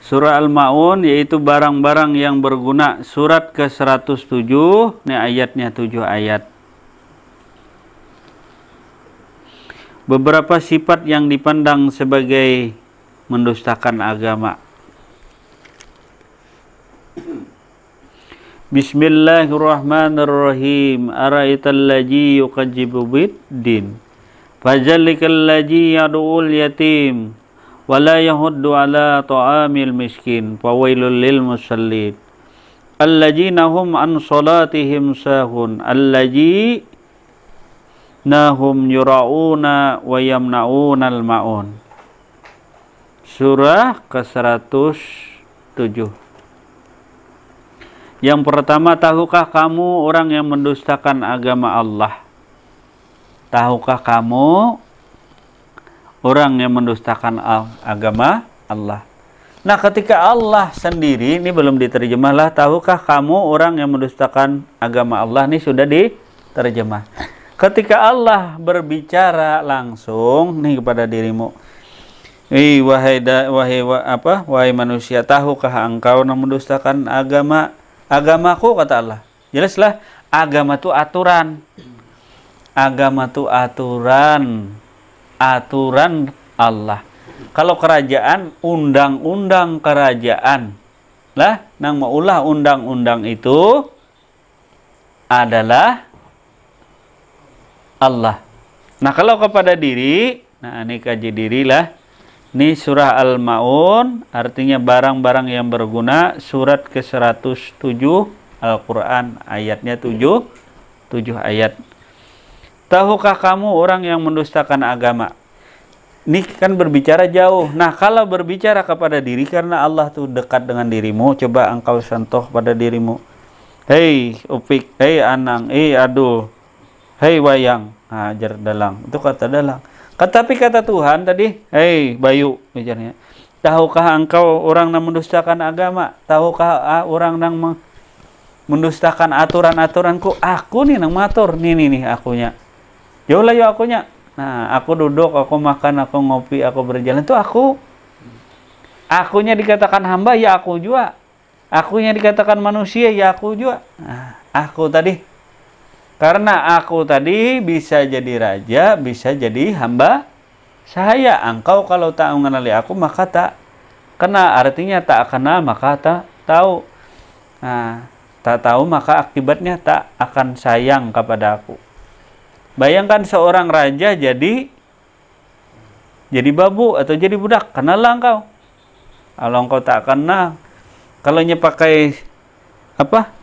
Surah Al-Ma'un yaitu barang-barang yang berguna. Surat ke-107, ini ayatnya 7 ayat. Beberapa sifat yang dipandang sebagai mendustakan agama. Bismillahirrahmanirrahim. Ara'aital ladzi yukadzibu biddin. Fazalikal ladzi yad'ul yatim wa la yahuddu ala ta'amil miskin. Fawailul lil musallin. Alladzina hum an salatihim sahun. Alladzina hum yura'una wa yamna'unal ma'un. Surah ke-107. Yang pertama, tahukah kamu orang yang mendustakan agama Allah? Tahukah kamu orang yang mendustakan agama Allah? Nah, ketika Allah sendiri, ini belum diterjemah lah. Tahukah kamu orang yang mendustakan agama Allah? Ini sudah diterjemah. Ketika Allah berbicara langsung nih kepada dirimu, wahai manusia, tahukah engkau yang mendustakan agamaku, kata Allah. Jelaslah, agama itu aturan. Agama itu aturan Allah. Kalau kerajaan, undang-undang kerajaan. Lah, nang maulah undang-undang itu adalah Allah. Nah, kalau kepada diri, nah ini kaji dirilah. Ini surah Al-Ma'un, artinya barang-barang yang berguna, surat ke-107 Al-Quran, ayatnya 7 ayat. Tahukah kamu orang yang mendustakan agama? Ini kan berbicara jauh. Nah, kalau berbicara kepada diri, karena Allah tuh dekat dengan dirimu, coba engkau sentuh pada dirimu. Hei Upik, hei Anang, hei Adul, hei Wayang, ajar Dalang, itu kata Dalang. Tetapi kata Tuhan tadi, hei Bayu, misalnya, tahukah engkau orang yang mendustakan agama? Tahukah orang yang mendustakan aturan-aturanku? Aku nih yang matur, nih akunya. Jauh lah ya akunya. Nah, aku duduk, aku makan, aku ngopi, aku berjalan, itu aku. Akunya dikatakan hamba, ya aku juga. Akunya dikatakan manusia, ya aku juga. Nah, aku tadi. Karena aku tadi bisa jadi raja, bisa jadi hamba saya. Engkau kalau tak mengenali aku, maka tak kenal. Artinya tak kenal, maka tak tahu. Nah, tak tahu, maka akibatnya tak akan sayang kepada aku. Bayangkan seorang raja jadi babu atau jadi budak. Kenallah engkau. Kalau engkau tak kenal, kalau pakai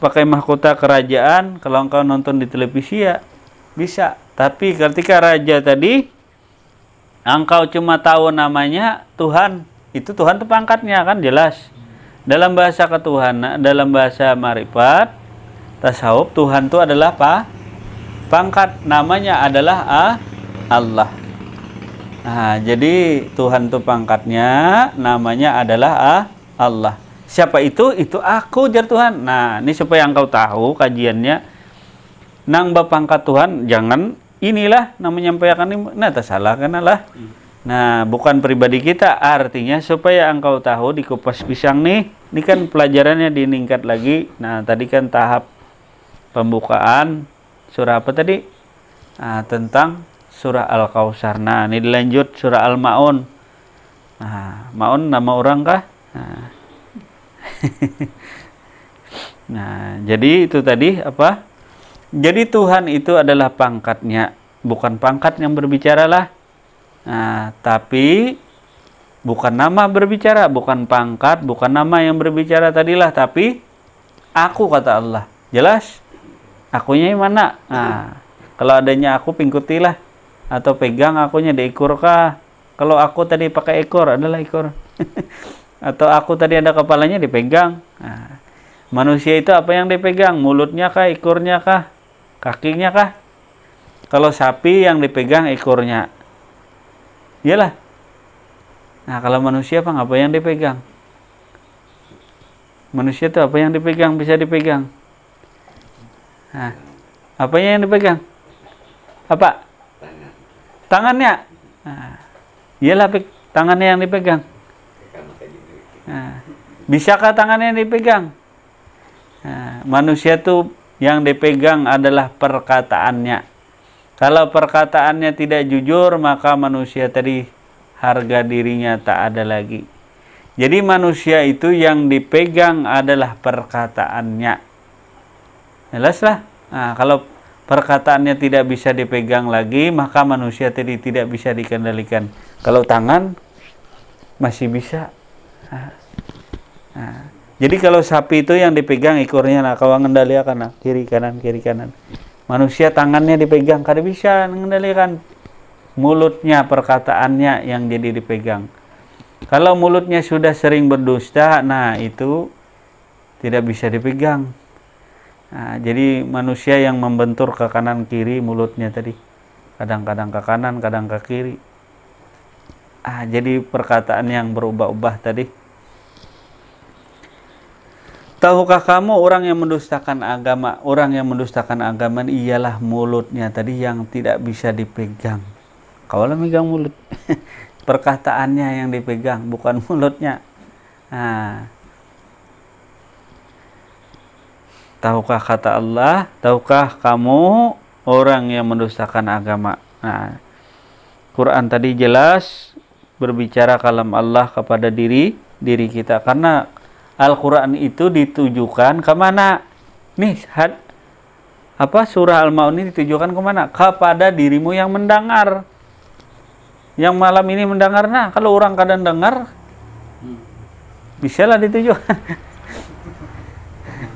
pakai mahkota kerajaan, kalau engkau nonton di televisi ya bisa. Tapi ketika raja tadi engkau cuma tahu namanya Tuhan, itu Tuhan itu pangkatnya kan jelas. Dalam bahasa ketuhanan, dalam bahasa marifat tasawuf, Tuhan itu adalah pangkat, namanya adalah Allah. Nah, jadi Tuhan itu pangkatnya, namanya adalah Allah. Siapa itu? Itu aku, jar Tuhan. Nah, ini supaya engkau tahu kajiannya. Nang bapangkat Tuhan, jangan inilah nang menyampaikan ini. Nah, tersalah kan lah. Nah, bukan pribadi kita. Artinya supaya engkau tahu di Kupas Pisang nih. Ini kan pelajarannya diningkat lagi. Nah, tadi kan tahap pembukaan. Surah apa tadi? Nah, tentang surah Al-Kautsar. Nah, ini dilanjut surah Al-Ma'un. Nah, Ma'un nama orang kah? Nah. Nah, jadi itu tadi apa? Jadi Tuhan itu adalah pangkatnya, bukan pangkat yang berbicara lah. Nah, tapi bukan nama berbicara, bukan pangkat, bukan nama yang berbicara tadilah, tapi aku, kata Allah. Jelas? Akunya yang mana? Nah, kalau adanya aku pingkutilah atau pegang akunya diekor kah? Kalau aku tadi pakai ekor, adalah ekor. Atau aku tadi ada kepalanya dipegang. Nah, manusia itu apa yang dipegang? Mulutnya kah, ekornya kah, kakinya kah? Kalau sapi yang dipegang ekornya. Iyalah. Nah, kalau manusia apa yang dipegang? Manusia itu apa yang dipegang? Bisa dipegang. Nah, apa yang dipegang? Apa? Tangannya. Nah, iyalah tangannya yang dipegang. Nah, Bisakah tangannya dipegang? Nah, manusia tuh yang dipegang adalah perkataannya. Kalau perkataannya tidak jujur, maka manusia tadi harga dirinya tak ada lagi. Jadi manusia itu yang dipegang adalah perkataannya. Jelaslah. Nah, kalau perkataannya tidak bisa dipegang lagi, maka manusia tadi tidak bisa dikendalikan. Kalau tangan masih bisa. Nah, jadi kalau sapi itu yang dipegang ekornya, nah kau mengendalikan nah, kiri kanan kiri kanan. Manusia tangannya dipegang, kada bisa mengendalikan. Mulutnya, perkataannya yang jadi dipegang. Kalau mulutnya sudah sering berdusta, nah itu tidak bisa dipegang. Nah, jadi manusia yang membentur ke kanan kiri mulutnya tadi, kadang-kadang ke kanan, kadang ke kiri. Jadi perkataan yang berubah-ubah tadi. Tahukah kamu orang yang mendustakan agama? Orang yang mendustakan agama ialah mulutnya tadi yang tidak bisa dipegang. Kau lah megang mulut. Perkataannya yang dipegang, bukan mulutnya. Tahukah kata Allah? Tahukah kamu orang yang mendustakan agama? Nah, Quran tadi jelas berbicara kalam Allah kepada diri kita. Karena Al-Quran itu ditujukan kemana? Nih, surah Al-Ma'un ini ditujukan kemana? Kepada dirimu yang mendengar. Yang malam ini mendengar. Nah, kalau orang kadang dengar, bisalah ditujukan.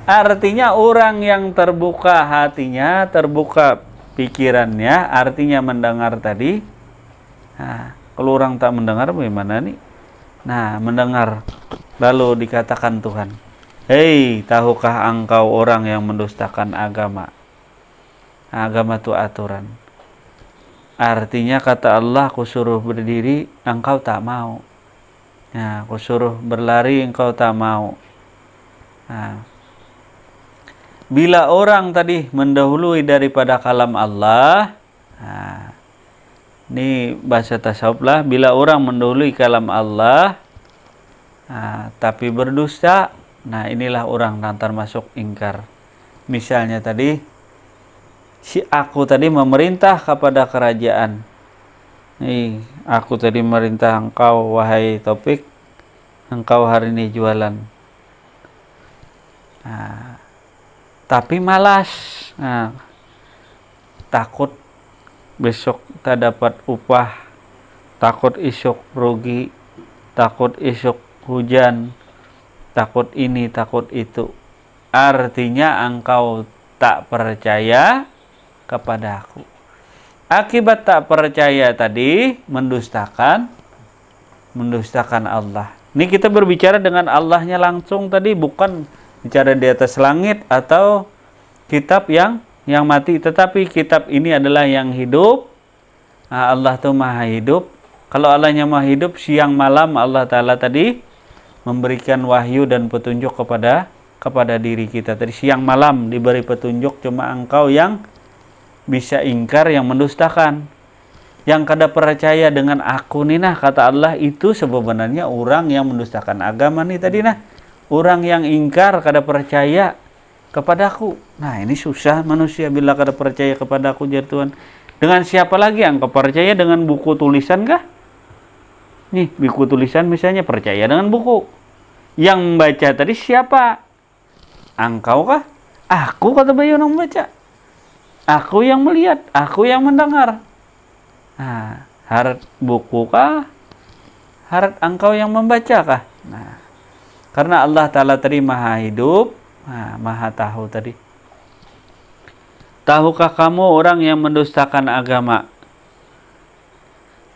Artinya orang yang terbuka hatinya, terbuka pikirannya, artinya mendengar tadi. Nah, kalau orang tak mendengar, bagaimana nih? Nah, mendengar. Lalu dikatakan Tuhan, hei, tahukah engkau orang yang mendustakan agama? Agama itu aturan. Artinya kata Allah, aku suruh berdiri, engkau tak mau. Nah, aku suruh berlari, engkau tak mau. Nah, bila orang tadi mendahului daripada kalam Allah, ini bahasa tasawuf lah, bila orang mendahului kalam Allah, tapi berdusta, nah inilah orang yang termasuk ingkar. Misalnya tadi, si aku tadi memerintah kepada kerajaan. Nih, aku tadi memerintah engkau, wahai Topik, engkau hari ini jualan. Tapi malas. Takut besok tak dapat upah, takut esok rugi, takut esok hujan, takut ini, takut itu. Artinya engkau tak percaya kepada aku. Akibat tak percaya tadi mendustakan Allah. Ini kita berbicara dengan Allahnya langsung tadi, bukan bicara di atas langit atau kitab yang mati, tetapi kitab ini adalah yang hidup. Allah itu maha hidup. Kalau Allahnya maha hidup, siang malam Allah Ta'ala tadi memberikan wahyu dan petunjuk kepada diri kita. Tadi siang malam diberi petunjuk, cuma engkau yang bisa ingkar, yang mendustakan. Yang kada percaya dengan aku nih, nah kata Allah, itu sebenarnya orang yang mendustakan agama nih tadi, nah orang yang ingkar, kada percaya kepadaku. Nah, ini susah manusia bila kada percaya kepadaku, jar Tuhan. Dengan siapa lagi engkau percaya? Dengan buku tulisan kah? Nih, buku tulisan misalnya, percaya dengan buku. Yang membaca tadi siapa? Engkau kah? Aku, kata Bayu, yang membaca. Aku yang melihat, aku yang mendengar. Nah, harat buku kah? Harat engkau yang membaca kah? Nah, karena Allah Ta'ala tadi maha hidup, maha tahu tadi. Tahukah kamu orang yang mendustakan agama?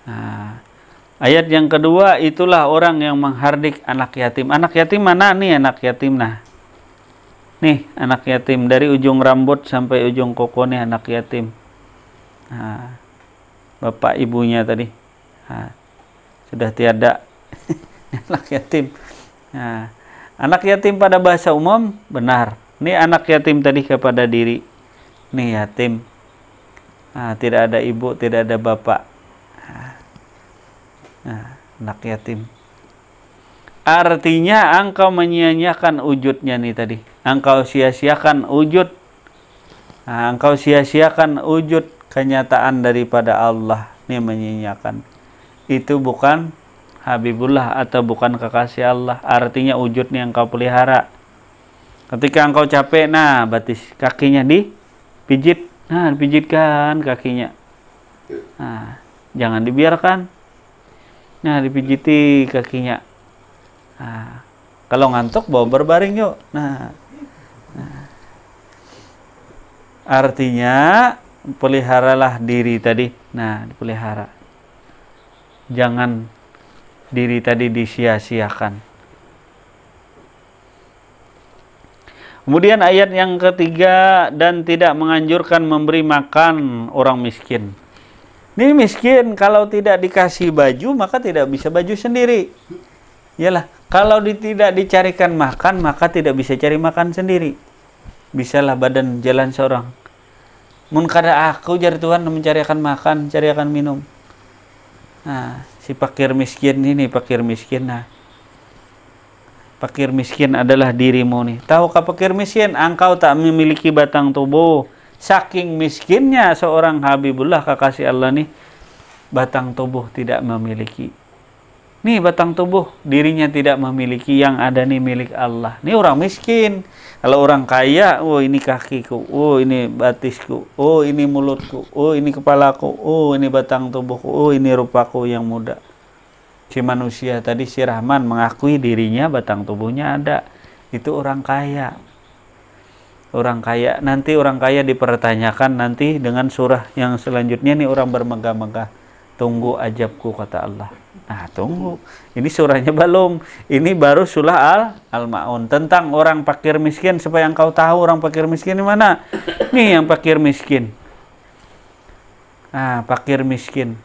Nah, ayat yang kedua, itulah orang yang menghardik anak yatim. Anak yatim mana nih anak yatim? Nah, nih anak yatim, dari ujung rambut sampai ujung koko nih anak yatim. Nah, bapak ibunya tadi sudah tiada. Anak yatim. Nah, anak yatim pada bahasa umum benar. Ini anak yatim tadi kepada diri. Nih yatim. Tidak ada ibu, tidak ada bapak. Anak yatim. Artinya engkau menyia-nyiakan wujudnya nih tadi. Engkau sia-siakan wujud. Nah, engkau sia-siakan wujud kenyataan daripada Allah. Ini menyia-nyiakan. Itu bukan Habibullah atau bukan kekasih Allah. Artinya wujudnya engkau pelihara. Ketika engkau capek, nah batis kakinya dipijit. Nah, dipijitkan kakinya. Nah, jangan dibiarkan. Nah, dipijiti kakinya. Nah, kalau ngantuk bawa berbaring yuk. Nah, artinya peliharalah diri tadi. Nah, dipelihara. Jangan diri tadi disia-siakan. Kemudian ayat yang ketiga, dan tidak menganjurkan memberi makan orang miskin. Ini miskin, kalau tidak dikasih baju maka tidak bisa baju sendiri. Yalah, kalau tidak dicarikan makan maka tidak bisa cari makan sendiri. Bisalah badan jalan seorang. Mun kada aku jari Tuhan mencarikan makan, carikan minum. Nah, si fakir miskin ini fakir miskin. Nah, fakir miskin adalah dirimu nih. Tahukah fakir miskin? Engkau tak memiliki batang tubuh. Saking miskinnya seorang Habibullah kekasih Allah nih, batang tubuh tidak memiliki. Nih batang tubuh dirinya tidak memiliki, yang ada nih milik Allah. Nih orang miskin. Kalau orang kaya, oh ini kakiku, oh ini batisku, oh ini mulutku, oh ini kepalaku, oh ini batang tubuhku, oh ini rupaku yang muda. Si manusia tadi, si Rahman, mengakui dirinya batang tubuhnya ada. Itu orang kaya. Orang kaya, nanti orang kaya dipertanyakan nanti dengan surah yang selanjutnya nih, orang bermegah-megah. Tunggu ajabku, kata Allah. Nah, tunggu. Ini surahnya belum. Ini baru surah Al-Ma'un. Tentang orang fakir miskin, supaya engkau tahu orang fakir miskin di mana. Nih yang fakir miskin. Nah, fakir miskin.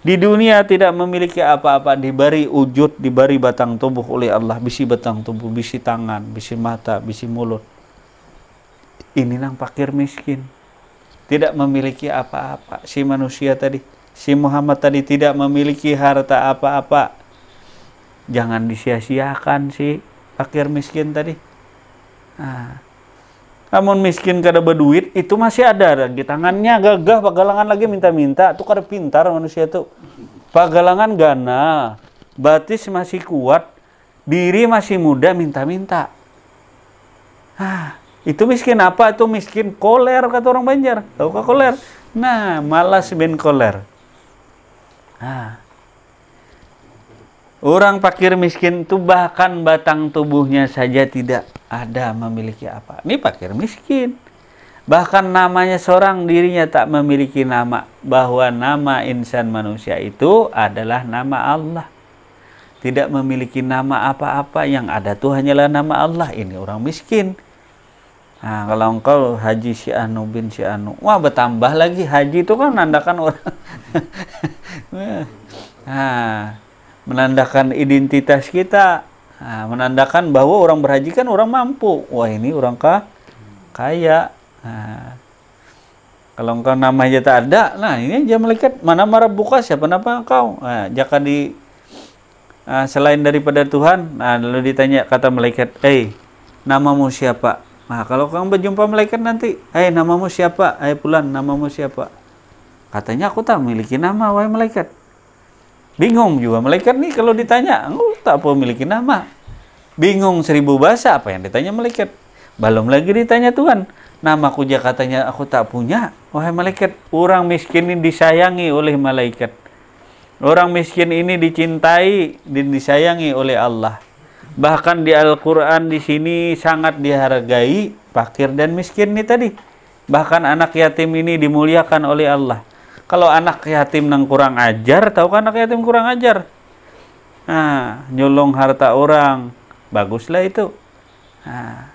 Di dunia tidak memiliki apa-apa, diberi wujud, diberi batang tubuh oleh Allah. Bisi batang tubuh, bisi tangan, bisi mata, bisi mulut. Inilah fakir miskin. Tidak memiliki apa-apa. Si manusia tadi, si Muhammad tadi tidak memiliki harta apa-apa. Jangan disia-siakan si fakir miskin tadi. Nah, namun miskin kada berduit itu masih ada di tangannya, gagah pagalangan lagi minta-minta. Tuh kada pintar manusia tuh. Pagalangan gana, batis masih kuat, diri masih muda, minta-minta. Itu miskin apa? Itu miskin koler, kata orang Banjar. Tahu kah koler? Nah, malas ben koler. Orang fakir miskin itu bahkan batang tubuhnya saja tidak ada memiliki apa. Ini fakir miskin. Bahkan namanya seorang dirinya tak memiliki nama. Bahwa nama insan manusia itu adalah nama Allah. Tidak memiliki nama apa-apa. Yang ada tuh hanyalah nama Allah. Ini orang miskin. Nah, kalau engkau haji si anu bin si anu, wah bertambah lagi. Haji itu kan menandakan orang. Menandakan identitas kita. Nah, menandakan bahwa orang berhaji kan orang mampu. Wah, ini orang kaya. Nah, kalau engkau namanya tak ada, nah ini aja malaikat, mana marah buka, siapa nama engkau? Nah, jika selain daripada Tuhan, nah lalu ditanya kata malaikat, namamu siapa? Nah, kalau kamu berjumpa malaikat nanti, namamu siapa? Fulan, namamu siapa? Katanya aku tak memiliki nama, wahai malaikat. Bingung juga malaikat nih kalau ditanya, aku tak memiliki nama. Bingung 1000 bahasa, apa yang ditanya malaikat? Belum lagi ditanya Tuhan, namaku aja katanya aku tak punya. Wahai malaikat, orang miskin ini disayangi oleh malaikat. Orang miskin ini dicintai dan disayangi oleh Allah. Bahkan di Al-Quran di sini sangat dihargai fakir dan miskin ini tadi. Bahkan anak yatim ini dimuliakan oleh Allah. Kalau anak yatim nang kurang ajar, tahu kan anak yatim kurang ajar? Nah, nyolong harta orang, baguslah itu. Nah,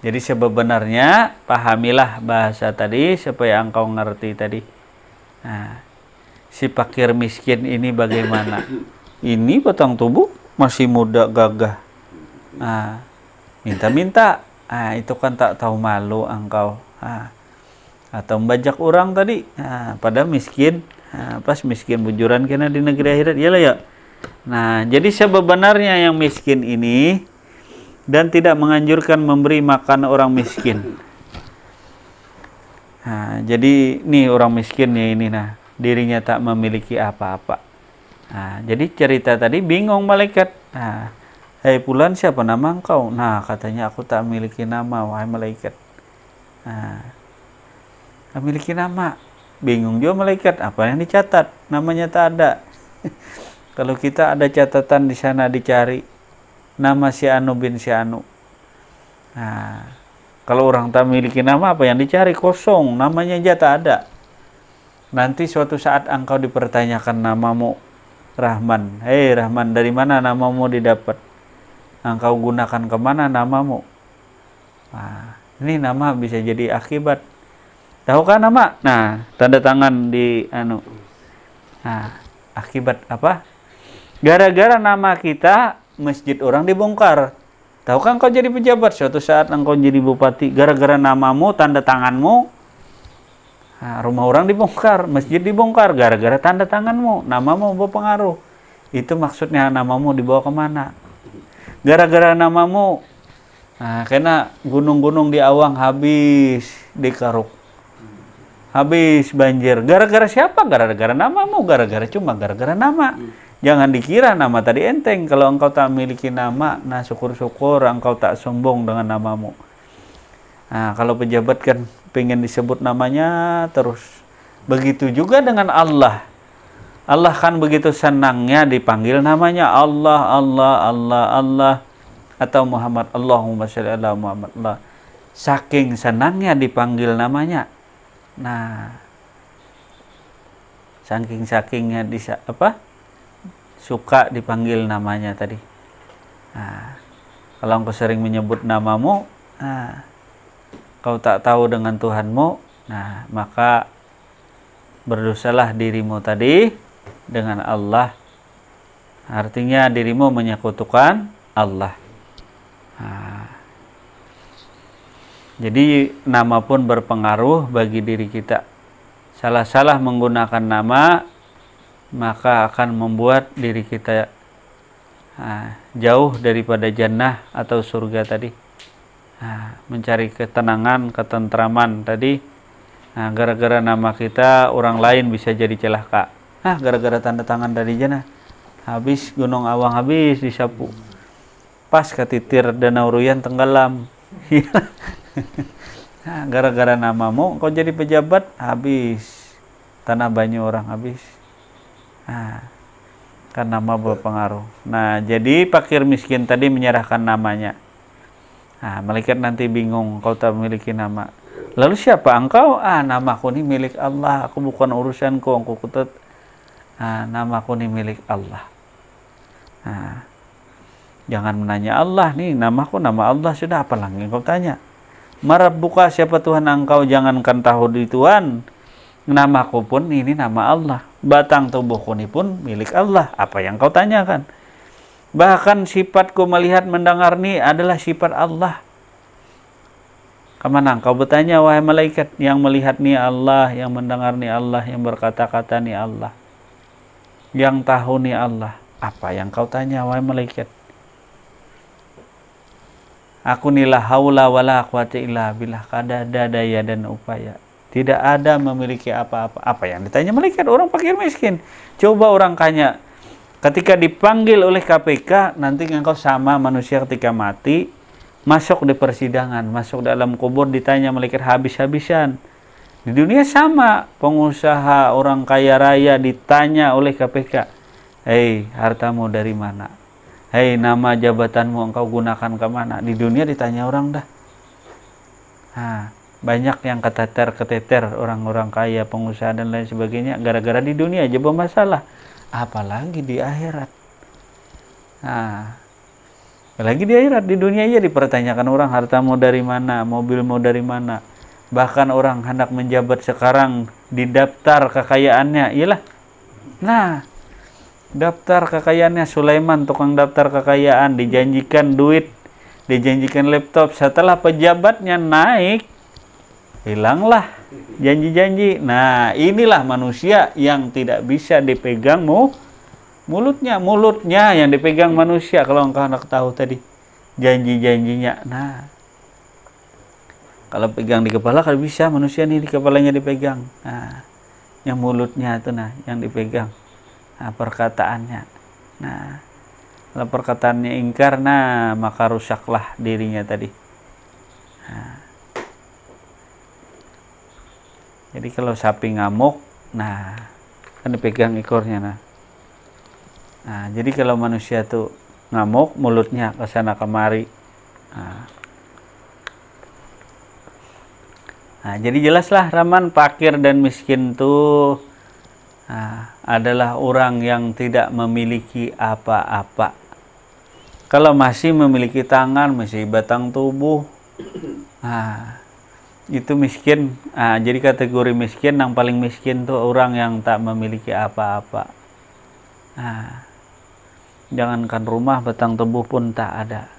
jadi sebenarnya pahamilah bahasa tadi supaya engkau ngerti tadi. Nah, si fakir miskin ini bagaimana? Ini batang tubuh masih muda gagah. Nah, minta-minta. Nah, itu kan tak tahu malu engkau. Atau membajak orang tadi. Pada miskin. Pas miskin bujuran kena di negeri akhirat. Iyalah ya. Nah, jadi sebenarnya yang miskin ini dan tidak menganjurkan memberi makan orang miskin. Nah, jadi nih orang miskin ya ini, nah dirinya tak memiliki apa-apa. Nah, jadi cerita tadi bingung malaikat. Nah, hei fulan, siapa nama engkau? Nah, katanya aku tak memiliki nama, wahai malaikat. Nah, tak memiliki nama. Bingung juga malaikat, apa yang dicatat? Namanya tak ada. Kalau kita ada catatan di sana dicari nama si Anu bin si Anu. Nah, kalau orang tak memiliki nama, apa yang dicari? Kosong, namanya aja tak ada. Nanti suatu saat engkau dipertanyakan namamu Rahman. Hei Rahman, dari mana namamu didapat? Engkau gunakan kemana namamu? Nah, ini nama bisa jadi akibat. Tahukah nama? Nah, tanda tangan di anu. Nah, akibat apa? Gara-gara nama kita, masjid orang dibongkar. Tahukah engkau jadi pejabat? Suatu saat engkau jadi bupati, gara-gara namamu, tanda tanganmu, nah, rumah orang dibongkar, masjid dibongkar, gara-gara tanda tanganmu, namamu berpengaruh. Itu maksudnya namamu dibawa kemana? Gara-gara namamu, nah, karena gunung-gunung di Awang habis dikaruk, habis banjir. Gara-gara siapa? Gara-gara namamu, cuma gara-gara nama. Jangan dikira nama tadi enteng. Kalau engkau tak memiliki nama, nah syukur-syukur engkau tak sombong dengan namamu. Nah, kalau pejabat kan pengen disebut namanya terus. Begitu juga dengan Allah. Allah kan begitu senangnya dipanggil namanya Allah, Allah, Allah, Allah. Atau Muhammad, Allahumma sholli ala Muhammad, Allah. Saking senangnya dipanggil namanya. Nah, saking-sakingnya suka dipanggil namanya tadi. Nah, kalau engkau sering menyebut namamu, nah, kau tak tahu dengan Tuhanmu, nah, maka berdosalah dirimu tadi dengan Allah. Artinya dirimu menyekutukan Allah. Nah, jadi nama pun berpengaruh bagi diri kita. Salah-salah menggunakan nama, maka akan membuat diri kita jauh daripada jannah atau surga tadi. Mencari ketenangan, ketentraman tadi. Gara-gara nama kita orang lain bisa jadi celaka. Gara-gara tanda tangan dari jannah, habis Gunung Awang habis disapu. Pas ketitir Danau Ruyan tenggelam. Gara-gara namamu kau jadi pejabat, habis tanah banyu orang habis. Kan nama berpengaruh. Nah, jadi fakir miskin tadi menyerahkan namanya. Nah, malaikat nanti bingung, kau tak memiliki nama. Lalu siapa engkau? Namaku ini milik Allah. Aku bukan urusanku, aku kutut. Namaku ini milik Allah. Jangan menanya Allah nih, namaku nama Allah, sudah apa lagi kau tanya? Marabbuka, siapa Tuhan engkau? Jangankan tahu di Tuhan. Namaku pun ini nama Allah. Batang tubuhku ini pun milik Allah. Apa yang kau tanyakan? Bahkan sifatku melihat mendengar ini adalah sifat Allah. Kemana engkau bertanya wahai malaikat? Yang melihat ni Allah, yang mendengar ni Allah, yang berkata-kata ni Allah, yang tahu ni Allah. Apa yang kau tanya wahai malaikat? Aku nilah haula wala quwata illa billah, kada daya dan upaya. Tidak ada memiliki apa-apa. Apa yang ditanya malaikat? Orang fakir miskin. Coba orang kaya, ketika dipanggil oleh KPK, nanti engkau sama manusia ketika mati, masuk di persidangan, masuk dalam kubur, ditanya malaikat habis-habisan. Di dunia sama, pengusaha, orang kaya raya ditanya oleh KPK, hei, hartamu dari mana? Hei, nama jabatanmu engkau gunakan kemana? Di dunia ditanya orang dah. Banyak yang keteter orang-orang kaya, pengusaha dan lain sebagainya, gara-gara di dunia aja bermasalah, apalagi di akhirat. Apalagi di akhirat. Di dunia aja dipertanyakan orang, hartamu dari mana, mobilmu dari mana. Bahkan orang hendak menjabat sekarang, di daftar kekayaannya ialah, daftar kekayaannya Sulaiman, tukang daftar kekayaan, dijanjikan duit, dijanjikan laptop. Setelah pejabatnya naik, hilanglah janji-janji. Nah, inilah manusia yang tidak bisa dipegangmu mulutnya yang dipegang manusia. Kalau engkau hendak tahu tadi janji-janjinya. Nah, kalau pegang di kepala kan bisa manusia nih di kepalanya dipegang. Nah, yang mulutnya itu yang dipegang. Nah, perkataannya. Nah, kalau perkataannya ingkar, maka rusaklah dirinya tadi. Nah, jadi kalau sapi ngamuk, kan dipegang ekornya. Nah, jadi kalau manusia tuh ngamuk, mulutnya ke sana kemari. Nah, jadi jelaslah Rahman, fakir dan miskin tuh adalah orang yang tidak memiliki apa-apa. Kalau masih memiliki tangan, masih batang tubuh, itu miskin. Jadi kategori miskin, yang paling miskin tuh orang yang tak memiliki apa-apa. Jangankan rumah, batang tubuh pun tak ada.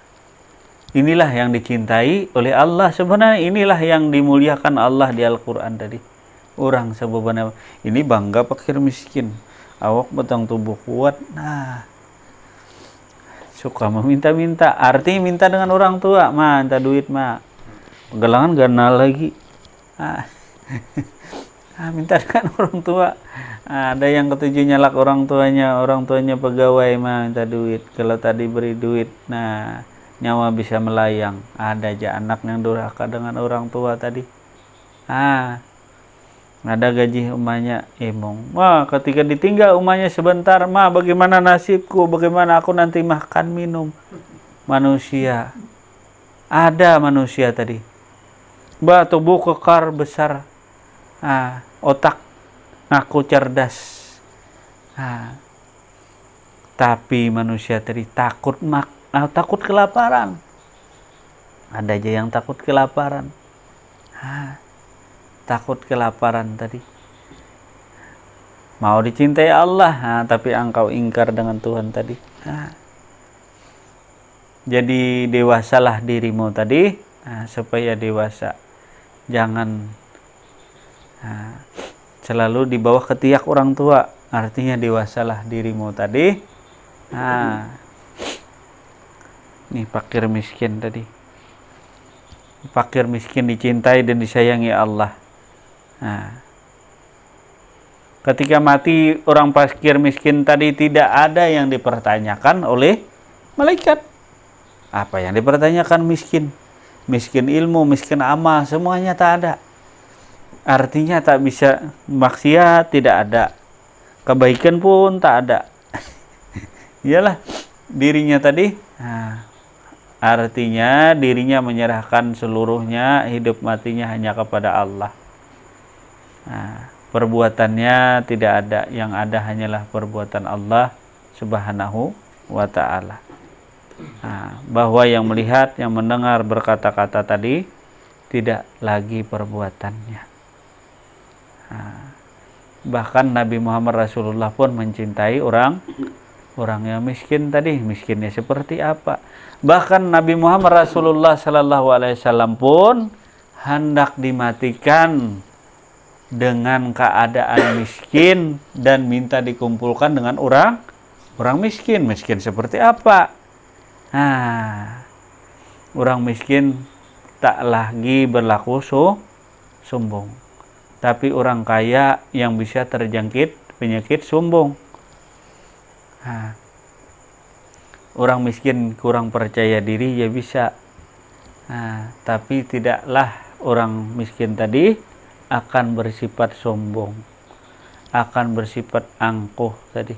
Inilah yang dicintai oleh Allah. Sebenarnya inilah yang dimuliakan Allah di Al-Quran tadi. Orang sebenarnya ini bangga fakir miskin, awak batang tubuh kuat. Suka meminta-minta. Artinya minta dengan orang tua, minta duit pegalangan ganal lagi. Minta dengan orang tua. Ada yang ketujuh nyalak orang tuanya pegawai minta duit. Kalau tadi beri duit, nyawa bisa melayang. Ada aja anak yang durhaka dengan orang tua tadi. Ada gaji umahnya emong. Ketika ditinggal umahnya sebentar, bagaimana nasibku? Bagaimana aku nanti makan minum? Manusia. Ada manusia tadi. Tubuh kekar besar. Otak ngaku cerdas. Tapi manusia tadi takut kelaparan. Ada aja yang takut kelaparan. Takut kelaparan tadi. Mau dicintai Allah, tapi engkau ingkar dengan Tuhan tadi. Jadi dewasalah dirimu tadi, supaya dewasa. Jangan selalu di bawah ketiak orang tua. Artinya dewasalah dirimu tadi. Nih fakir miskin tadi. Fakir miskin dicintai dan disayangi Allah. Ketika mati orang fakir miskin tadi, tidak ada yang dipertanyakan oleh malaikat. Apa yang dipertanyakan? Miskin ilmu, miskin amal, semuanya tak ada. Artinya tak bisa maksiat, tidak ada. Kebaikan pun tak ada. Iyalah dirinya tadi. Artinya dirinya menyerahkan seluruhnya, hidup matinya hanya kepada Allah. Perbuatannya tidak ada, yang ada hanyalah perbuatan Allah Subhanahu wa ta'ala. Bahwa yang melihat, yang mendengar berkata-kata tadi tidak lagi perbuatannya. Bahkan Nabi Muhammad Rasulullah pun mencintai orang yang miskin tadi. Miskinnya seperti apa? Bahkan Nabi Muhammad Rasulullah Sallallahu Alaihi Wasallam pun hendak dimatikan dengan keadaan miskin dan minta dikumpulkan dengan orang miskin. Miskin seperti apa? Orang miskin tak lagi berlaku sombong, tapi orang kaya yang bisa terjangkit penyakit sombong. Orang miskin kurang percaya diri ya bisa, tapi tidaklah orang miskin tadi akan bersifat sombong, akan bersifat angkuh tadi.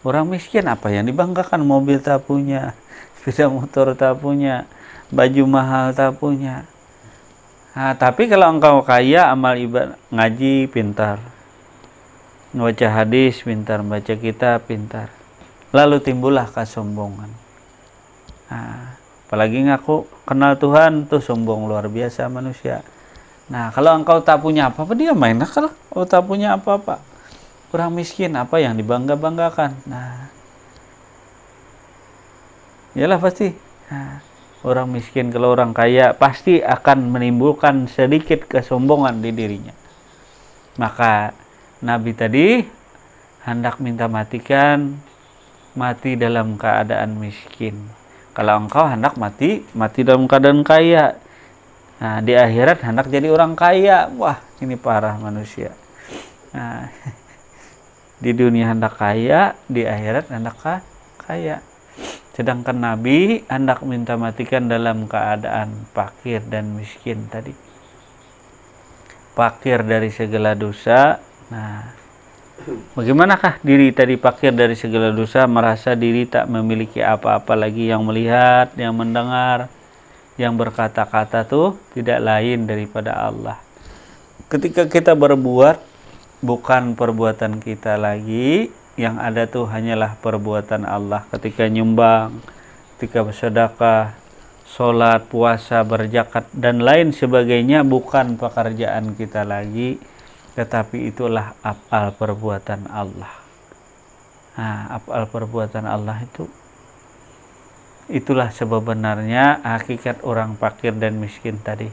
Orang miskin apa yang dibanggakan? Mobil tak punya, sepeda motor tak punya, baju mahal tak punya. Tapi kalau engkau kaya, amal ibadah, ngaji pintar, baca hadis pintar, baca kitab pintar, lalu timbullah kesombongan. Apalagi ngaku kenal Tuhan, tuh sombong luar biasa manusia. Kalau engkau tak punya apa-apa, dia main akal. Kalau tak punya apa-apa, orang miskin apa yang dibangga-banggakan? Yalah pasti. Orang miskin kalau orang kaya pasti akan menimbulkan sedikit kesombongan di dirinya. Maka Nabi tadi hendak minta matikan mati dalam keadaan miskin. Kalau engkau hendak mati dalam keadaan kaya. Nah, di akhirat hendak jadi orang kaya. Wah, ini parah manusia. Nah, di dunia hendak kaya, di akhirat hendak kaya. Sedangkan Nabi hendak minta matikan dalam keadaan fakir dan miskin tadi. Fakir dari segala dosa. Nah, bagaimanakah diri tadi fakir dari segala dosa, merasa diri tak memiliki apa-apa lagi, yang melihat, yang mendengar, yang berkata-kata tuh tidak lain daripada Allah. Ketika kita berbuat, bukan perbuatan kita lagi, yang ada tuh hanyalah perbuatan Allah. Ketika nyumbang, ketika bersedekah, sholat, puasa, berzakat, dan lain sebagainya, bukan pekerjaan kita lagi, tetapi itulah af'al perbuatan Allah. Nah, af'al perbuatan Allah itulah sebenarnya hakikat orang fakir dan miskin tadi.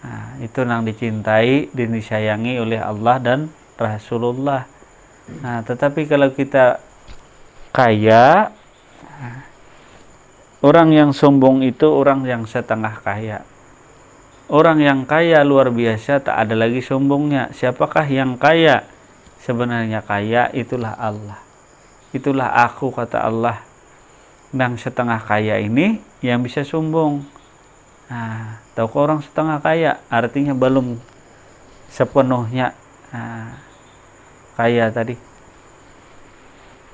Nah, itu yang dicintai dan disayangi oleh Allah dan Rasulullah. Nah, tetapi kalau kita kaya, orang yang sombong itu orang yang setengah kaya. Orang yang kaya luar biasa, tak ada lagi sombongnya. Siapakah yang kaya? Sebenarnya kaya itulah Allah. Itulah aku, kata Allah. Yang setengah kaya ini yang bisa sombong. Nah, tahu orang setengah kaya, artinya belum sepenuhnya kaya tadi.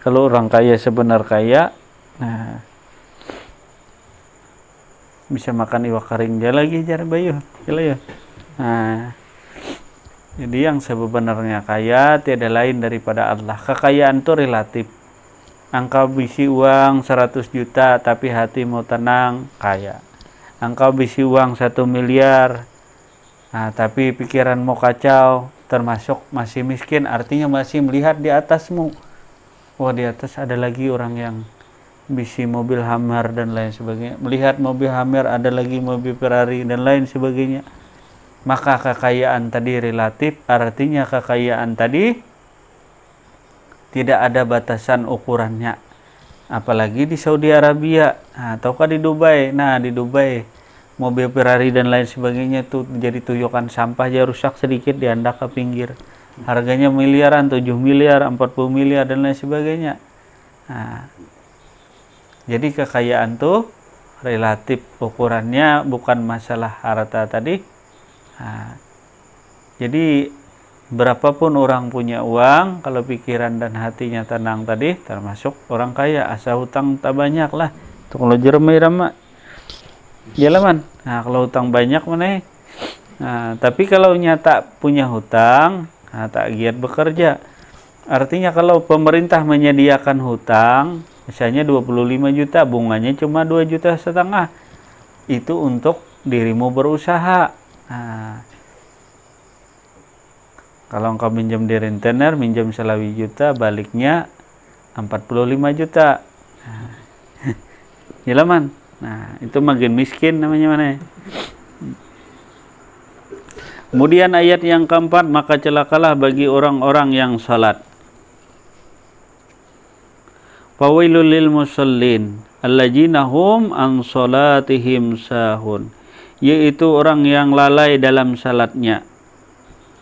Kalau orang kaya sebenar kaya, nah, bisa makan iwak kering aja lagi jar bayu, ya. Nah, jadi yang sebenarnya kaya tiada lain daripada Allah. Kekayaan itu relatif. Engkau bisi uang 100 juta tapi hatimu tenang, kaya. Engkau bisi uang 1 miliar, nah, tapi pikiranmu kacau, termasuk masih miskin, artinya masih melihat di atasmu. Wah, di atas ada lagi orang yang bisi mobil Hummer dan lain sebagainya. Melihat mobil Hummer, ada lagi mobil Ferrari dan lain sebagainya. Maka kekayaan tadi relatif, artinya kekayaan tadi tidak ada batasan ukurannya. Apalagi di Saudi Arabia, ataukah di Dubai. Nah, di Dubai mobil Ferrari dan lain sebagainya tuh jadi tujukan sampah aja rusak sedikit diandak ke pinggir. Harganya miliaran, 7 miliar, 40 miliar dan lain sebagainya. Nah, jadi kekayaan tuh relatif, ukurannya bukan masalah harta tadi. Nah, jadi berapapun orang punya uang, kalau pikiran dan hatinya tenang tadi, termasuk orang kaya. Asa hutang tak banyak lah. Itu kalau jeremai rama. Iyalah man. Nah, kalau hutang banyak mana? Nah, tapi kalau nyata punya hutang, nah, tak giat bekerja. Artinya kalau pemerintah menyediakan hutang, misalnya 25 juta, bunganya cuma 2,5 juta, itu untuk dirimu berusaha. Nah, kalau engkau minjam di rentenir, minjam 1,5 juta, baliknya 45 juta. Nah, iyalah man. Nah, itu makin miskin namanya mana? Kemudian ayat yang keempat, maka celakalah bagi orang-orang yang salat. Fawailul lil musallin alladzina hum an salatihim sahun, yaitu orang yang lalai dalam salatnya.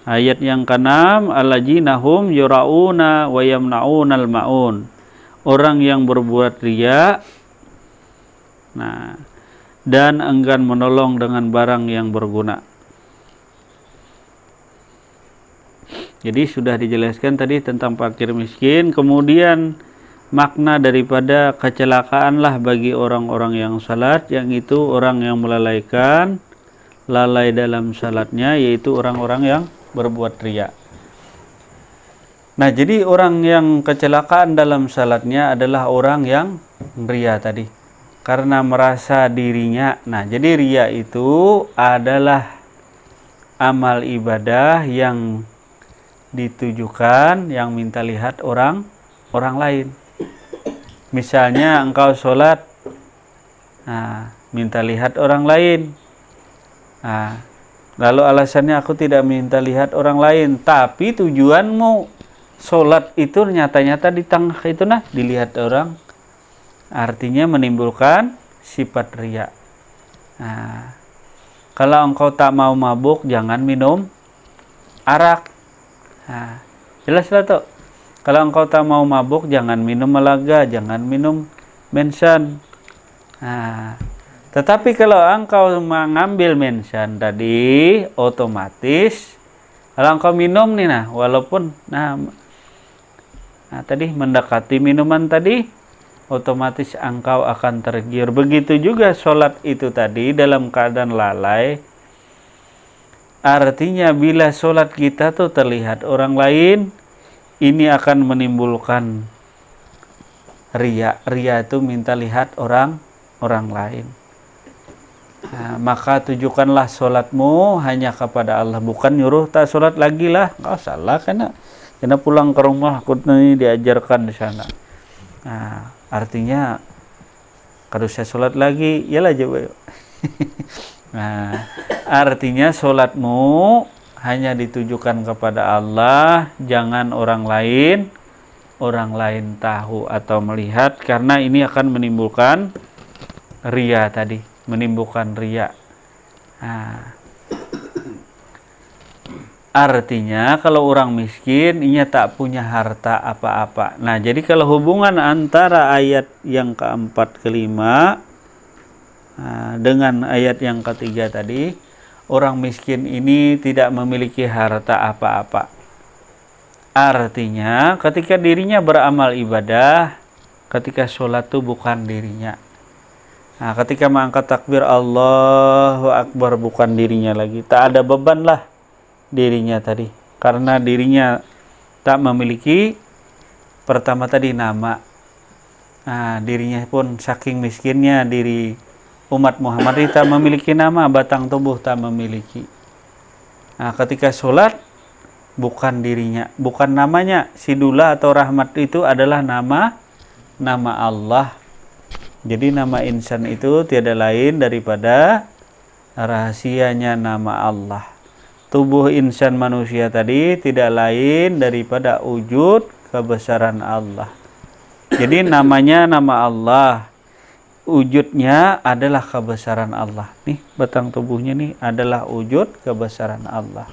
Ayat yang keenam, alladzina hum yurauna wa yamnaunal maun, orang yang berbuat riya, nah, dan enggan menolong dengan barang yang berguna. Jadi sudah dijelaskan tadi tentang fakir miskin. Kemudian makna daripada kecelakaanlah bagi orang-orang yang salat, yang itu orang yang melalaikan, lalai dalam salatnya, yaitu orang-orang yang berbuat riya. Nah, jadi orang yang kecelakaan dalam salatnya adalah orang yang riya tadi. Karena merasa dirinya. Nah, jadi riya itu adalah amal ibadah yang ditujukan, yang minta lihat orang lain. Misalnya engkau sholat, nah, minta lihat orang lain. Nah, lalu alasannya aku tidak minta lihat orang lain, tapi tujuanmu sholat itu nyata-nyata di tengah itu dilihat orang, artinya menimbulkan sifat riya. Nah, kalau engkau tak mau mabuk, jangan minum arak. Nah, jelas lah tuh. Kalau engkau tak mau mabuk, jangan minum malaga, jangan minum mensan. Nah, tetapi kalau engkau mengambil mensan tadi, otomatis kalau engkau minum nih walaupun tadi mendekati minuman tadi, otomatis engkau akan tergiur. Begitu juga sholat itu tadi dalam keadaan lalai. Artinya bila sholat kita tuh terlihat orang lain, ini akan menimbulkan riya. Riya itu minta lihat orang lain. Nah, maka tujukanlah sholatmu hanya kepada Allah, bukan nyuruh tak sholat lagi lah. Nggak salah karena pulang ke rumah aku nih diajarkan di sana. Nah, artinya kalau saya sholat lagi, yalah coba. Nah, artinya sholatmu hanya ditujukan kepada Allah, jangan orang lain tahu atau melihat, karena ini akan menimbulkan riya tadi, menimbulkan riya. Nah, artinya kalau orang miskin, ia tak punya harta apa-apa. Nah, jadi kalau hubungan antara ayat yang keempat, kelima dengan ayat yang ketiga tadi, orang miskin ini tidak memiliki harta apa-apa. Artinya ketika dirinya beramal ibadah, ketika sholat itu bukan dirinya. Nah, ketika mengangkat takbir Allahu Akbar bukan dirinya lagi. Tak ada beban lah dirinya tadi. Karena dirinya tak memiliki pertama tadi nama. Nah, dirinya pun saking miskinnya diri umat Muhammad tak memiliki nama, batang tubuh tak memiliki. Nah, ketika sholat bukan dirinya, bukan namanya. Sidullah atau rahmat itu adalah nama Allah. Jadi nama insan itu tiada lain daripada rahasianya nama Allah. Tubuh insan manusia tadi tidak lain daripada wujud kebesaran Allah. Jadi namanya nama Allah, wujudnya adalah kebesaran Allah. Nih batang tubuhnya nih adalah wujud kebesaran Allah.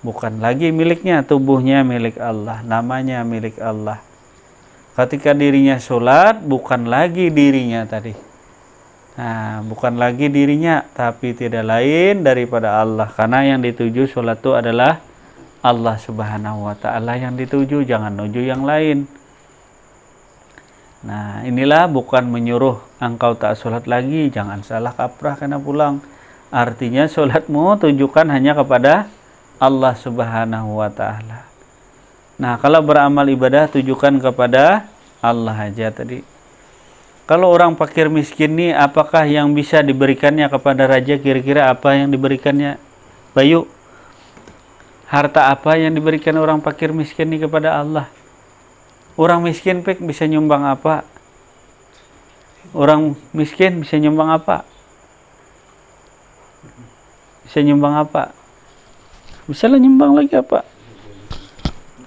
Bukan lagi miliknya, tubuhnya milik Allah, namanya milik Allah. Ketika dirinya sholat, bukan lagi dirinya tadi. Nah, bukan lagi dirinya, tapi tidak lain daripada Allah. Karena yang dituju sholat itu adalah Allah Subhanahu wa Ta'ala yang dituju, jangan nuju yang lain. Nah, inilah bukan menyuruh engkau tak sholat lagi, jangan salah kaprah karena pulang. Artinya sholatmu tujukan hanya kepada Allah Subhanahu wa Ta'ala. Nah, kalau beramal ibadah tujukan kepada Allah aja tadi. Kalau orang fakir miskin nih, apakah yang bisa diberikannya kepada raja? Kira-kira apa yang diberikannya, Bayu? Harta apa yang diberikan orang fakir miskin nih kepada Allah? Orang miskin bisa nyumbang apa? Orang miskin bisa nyumbang apa? Bisa nyumbang apa? Bisa lah nyumbang lagi apa?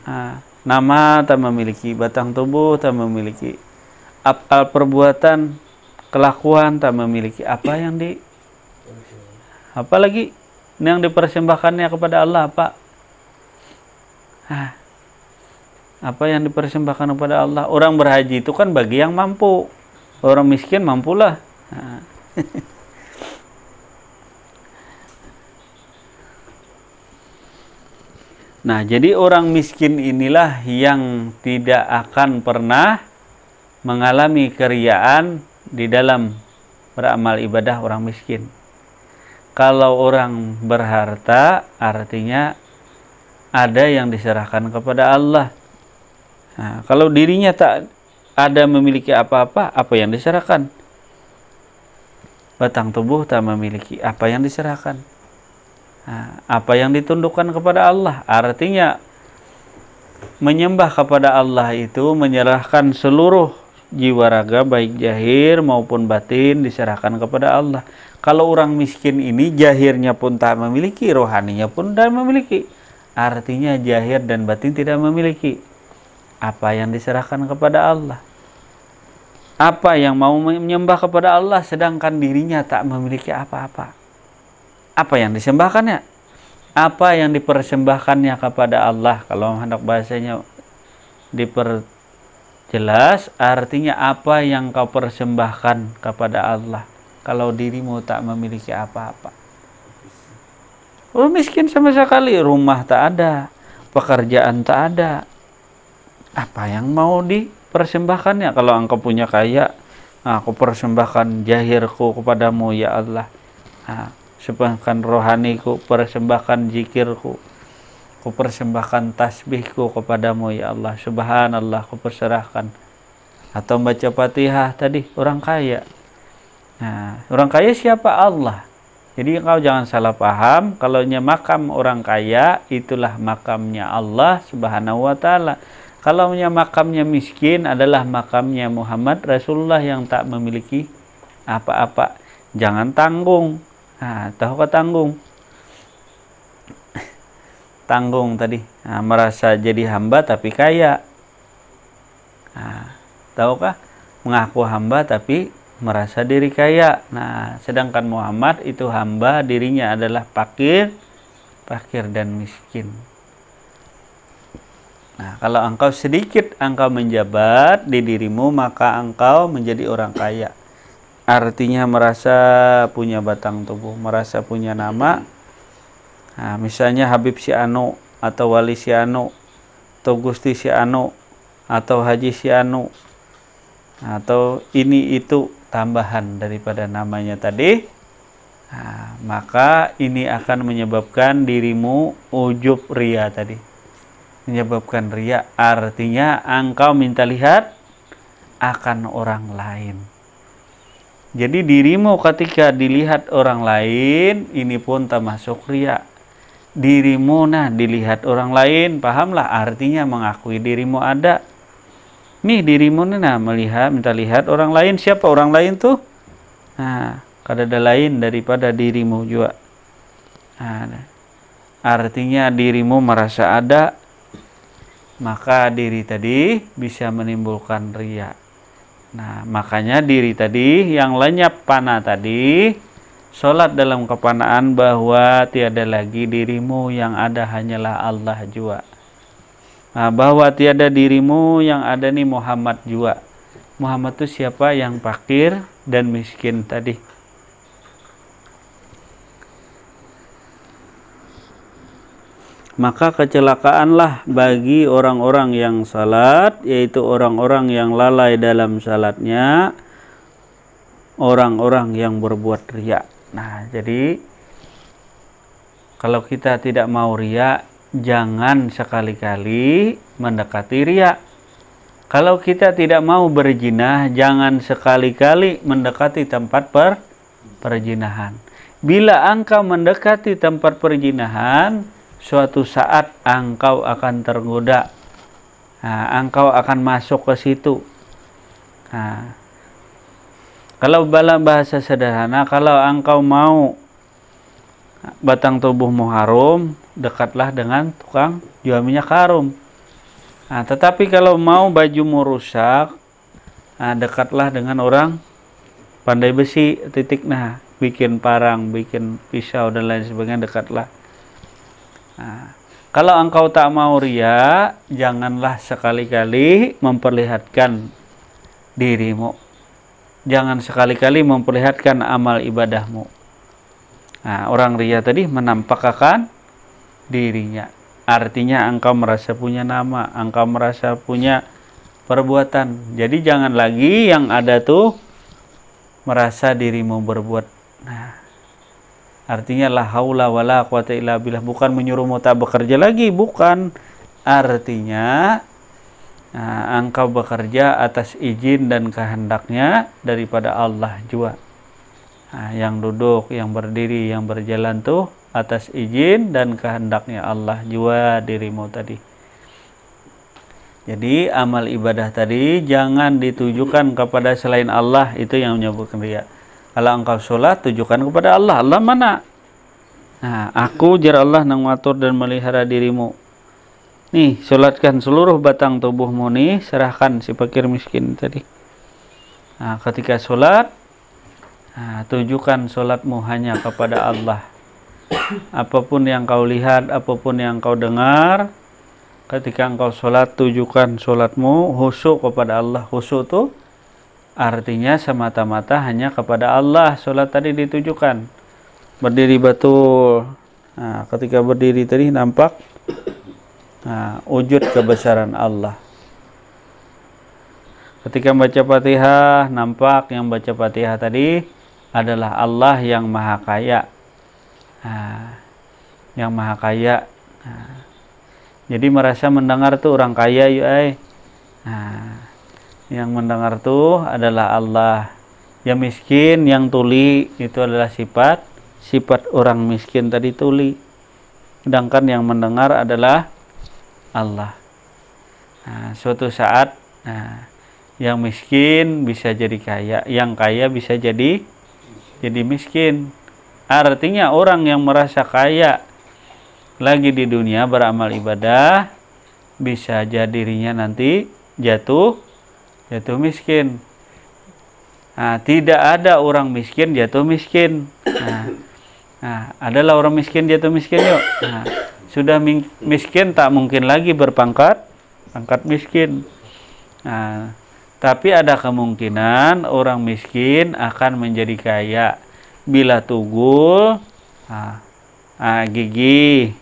Nah, nama tak memiliki, batang tubuh tak memiliki, afal perbuatan, kelakuan tak memiliki. Apa yang apa lagi yang dipersembahkannya kepada Allah apa? Apa yang dipersembahkan kepada Allah? Orang berhaji itu kan bagi yang mampu. Orang miskin mampulah. Nah, jadi orang miskin inilah yang tidak akan pernah mengalami keriaan di dalam beramal ibadah orang miskin. Kalau orang berharta, artinya ada yang diserahkan kepada Allah. Nah, kalau dirinya tak ada memiliki apa-apa, apa yang diserahkan? Batang tubuh tak memiliki, apa yang diserahkan? Nah, apa yang ditundukkan kepada Allah? Artinya menyembah kepada Allah itu menyerahkan seluruh jiwa raga baik zahir maupun batin diserahkan kepada Allah. Kalau orang miskin ini zahirnya pun tak memiliki, rohaninya pun tak memiliki. artinya zahir dan batin tidak memiliki. Apa yang diserahkan kepada Allah? Apa yang mau menyembah kepada Allah sedangkan dirinya tak memiliki apa-apa? Apa yang disembahkannya? Apa yang dipersembahkannya kepada Allah? Kalau hendak bahasanya diperjelas, artinya apa yang kau persembahkan kepada Allah kalau dirimu tak memiliki apa-apa? Oh, miskin sama sekali, rumah tak ada, pekerjaan tak ada. Apa yang mau dipersembahkannya? Kalau engkau punya kaya, aku persembahkan zahirku kepadamu ya Allah. Persembahkan rohaniku, persembahkan zikirku, ku persembahkan tasbihku kepadamu ya Allah. Subhanallah, ku perserahkan. Atau baca Fatihah tadi, orang kaya. Nah, orang kaya siapa? Allah. Jadi engkau jangan salah paham, kalau makam orang kaya itulah makamnya Allah Subhanahu wa taala. Kalau makamnya miskin adalah makamnya Muhammad Rasulullah yang tak memiliki apa-apa. Jangan tanggung. Tahu ke tanggung? Tanggung tadi, merasa jadi hamba tapi kaya. Tahukah? Mengaku hamba tapi merasa diri kaya. Sedangkan Muhammad itu hamba, dirinya adalah fakir dan miskin. Kalau engkau sedikit engkau menjabat di dirimu, maka engkau menjadi orang kaya. Artinya merasa punya batang tubuh, merasa punya nama. Misalnya Habib si Anu, atau Wali si Anu, atau Gusti si Anu, atau Haji si Anu, atau ini itu tambahan daripada namanya tadi. Maka ini akan menyebabkan dirimu ujub ria tadi. Menyebabkan ria, artinya engkau minta lihat akan orang lain. Jadi dirimu ketika dilihat orang lain, ini pun termasuk ria. Dirimu dilihat orang lain, pahamlah artinya mengakui dirimu ada. Nih dirimu melihat, minta lihat orang lain. Siapa orang lain tuh? Kadada lain daripada dirimu juga. Artinya dirimu merasa ada, maka diri tadi bisa menimbulkan ria. Makanya diri tadi yang lenyap panah tadi, sholat dalam kepanaan bahwa tiada lagi dirimu, yang ada hanyalah Allah jua. Bahwa tiada dirimu, yang ada nih Muhammad jua. Muhammad itu siapa? Yang fakir dan miskin tadi. Maka kecelakaanlah bagi orang-orang yang salat, yaitu orang-orang yang lalai dalam salatnya, orang-orang yang berbuat riya. Jadi kalau kita tidak mau riya, jangan sekali-kali mendekati riya. Kalau kita tidak mau berzina, jangan sekali-kali mendekati tempat perzinahan. Bila engkau mendekati tempat perzinahan, suatu saat engkau akan tergoda. Engkau akan masuk ke situ. Kalau dalam bahasa sederhana, kalau engkau mau batang tubuhmu harum, dekatlah dengan tukang jual minyak harum. Tetapi kalau mau bajumu rusak, dekatlah dengan orang pandai besi, bikin parang, bikin pisau dan lain sebagainya, dekatlah. Kalau engkau tak mau riya, janganlah sekali-kali memperlihatkan dirimu. Jangan sekali-kali memperlihatkan amal ibadahmu. Orang riya tadi menampakkan dirinya. Artinya engkau merasa punya nama, engkau merasa punya perbuatan. Jadi jangan lagi yang ada tuh merasa dirimu berbuat. Artinya la haula wala quwata illa billah, bukan menyuruhmu tak bekerja lagi, bukan. Artinya engkau bekerja atas izin dan kehendaknya daripada Allah jua. Yang duduk, yang berdiri, yang berjalan tuh atas izin dan kehendaknya Allah jua dirimu tadi. Jadi amal ibadah tadi jangan ditujukan kepada selain Allah, itu yang menyebutkan riya. Kalau engkau sholat, tujukan kepada Allah. Allah mana? Nah, aku jar Allah nang ngatur dan melihara dirimu. Nih, sholatkan seluruh batang tubuhmu nih, serahkan si fakir miskin tadi. Nah, ketika sholat, tujukan sholatmu hanya kepada Allah. Apapun yang kau lihat, apapun yang kau dengar, ketika engkau sholat, tujukan sholatmu khusyuk kepada Allah. Khusyuk itu artinya semata-mata hanya kepada Allah. Sholat tadi ditujukan. Berdiri betul. Nah, ketika berdiri tadi nampak wujud kebesaran Allah. Ketika baca Fatihah, nampak yang baca Fatihah tadi adalah Allah yang Maha Kaya. Yang Maha Kaya. Jadi merasa mendengar tuh orang kaya yuk yang mendengar tuh adalah Allah. Yang miskin, yang tuli itu adalah sifat orang miskin tadi, tuli. Sedangkan yang mendengar adalah Allah. Suatu saat yang miskin bisa jadi kaya, yang kaya bisa jadi miskin. Artinya orang yang merasa kaya lagi di dunia beramal ibadah, bisa jadi dirinya nanti jatuh miskin. Tidak ada orang miskin jatuh miskin. Adalah orang miskin jatuh miskin yuk. Sudah miskin tak mungkin lagi berpangkat miskin. Tapi ada kemungkinan orang miskin akan menjadi kaya bila tugul gigi.